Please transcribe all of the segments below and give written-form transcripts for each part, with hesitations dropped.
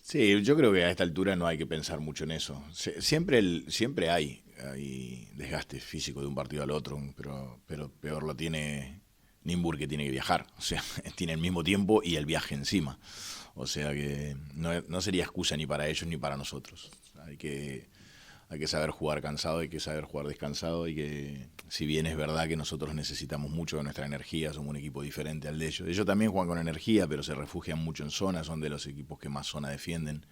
Sí, yo creo que a esta altura no hay que pensar mucho en eso. Siempre, siempre hay desgaste físico de un partido al otro, pero peor lo tiene Nimbur, que tiene que viajar. O sea, tiene el mismo tiempo y el viaje encima. O sea que no sería excusa ni para ellos ni para nosotros. Hay que saber jugar cansado, hay que saber jugar descansado, y que si bien es verdad que nosotros necesitamos mucho de nuestra energía, somos un equipo diferente al de ellos. Ellos también juegan con energía, pero se refugian mucho en zona, son de los equipos que más zona defienden.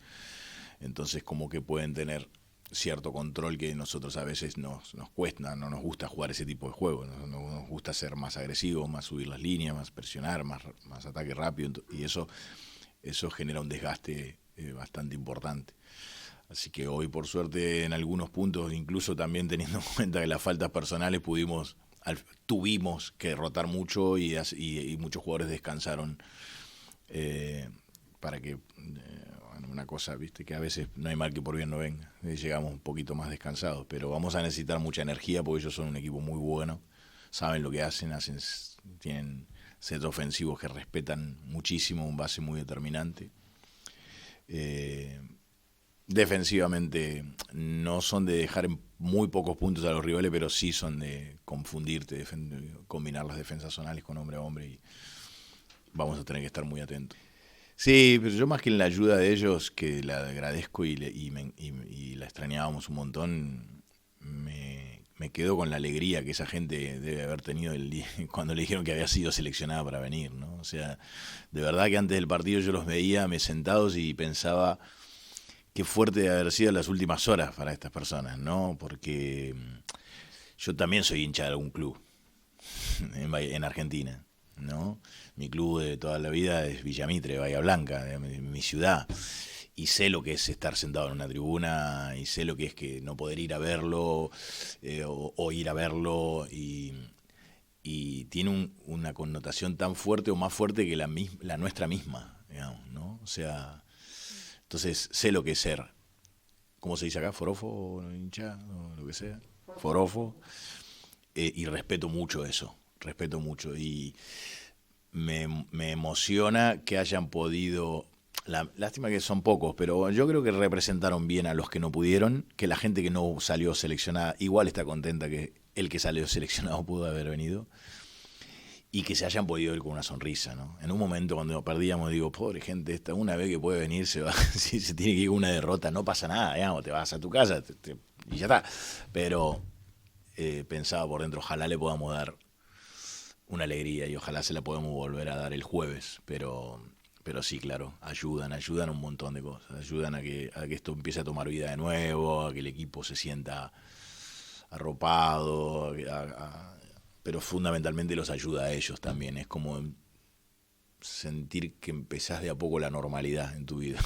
Entonces como que pueden tener cierto control que nosotros a veces nos cuesta, no nos gusta jugar ese tipo de juego, nos gusta ser más agresivos, más subir las líneas, más presionar, más ataque rápido, y eso genera un desgaste bastante importante. Así que hoy, por suerte, en algunos puntos, incluso también teniendo en cuenta que las faltas personales, tuvimos que rotar mucho, y muchos jugadores descansaron, para que, bueno, una cosa, viste, que a veces no hay mal que por bien no venga. Llegamos un poquito más descansados, pero vamos a necesitar mucha energía porque ellos son un equipo muy bueno, saben lo que tienen sets ofensivos que respetan muchísimo, un base muy determinante. Eh, Defensivamente no son de dejar en muy pocos puntos a los rivales, pero sí son de confundirte, combinar las defensas zonales con hombre a hombre, y vamos a tener que estar muy atentos. Sí, pero yo, más que en la ayuda de ellos, que la agradezco y la extrañábamos un montón, me quedo con la alegría que esa gente debe haber tenido cuando le dijeron que había sido seleccionada para venir, ¿no? O sea, de verdad que antes del partido yo los veía me sentados y pensaba qué fuerte de haber sido las últimas horas para estas personas, ¿no? Porque yo también soy hincha de algún club en Argentina, ¿no? Mi club de toda la vida es Villamitre, Bahía Blanca, mi ciudad. Y sé lo que es estar sentado en una tribuna, y sé lo que es que no poder ir a verlo, o ir a verlo, y tiene una connotación tan fuerte o más fuerte que la nuestra misma, digamos, ¿no? O sea, entonces sé lo que es ser, ¿cómo se dice acá? Forofo, hincha, o lo que sea. Forofo. Y respeto mucho eso, respeto mucho. Y me emociona que hayan podido. Lástima que son pocos, pero yo creo que representaron bien a los que no pudieron, que la gente que no salió seleccionada igual está contenta que el que salió seleccionado pudo haber venido, y que se hayan podido ir con una sonrisa, ¿no? En un momento cuando perdíamos, digo, pobre gente esta, una vez que puede venir, se va, si se tiene que ir con una derrota, no pasa nada, digamos, te vas a tu casa y ya está. Pero pensaba por dentro, ojalá le podamos dar una alegría, y ojalá se la podamos volver a dar el jueves, pero sí, claro, ayudan un montón de cosas, ayudan a que esto empiece a tomar vida de nuevo, a que el equipo se sienta arropado, pero fundamentalmente los ayuda a ellos también. Es como sentir que empezás de a poco la normalidad en tu vida.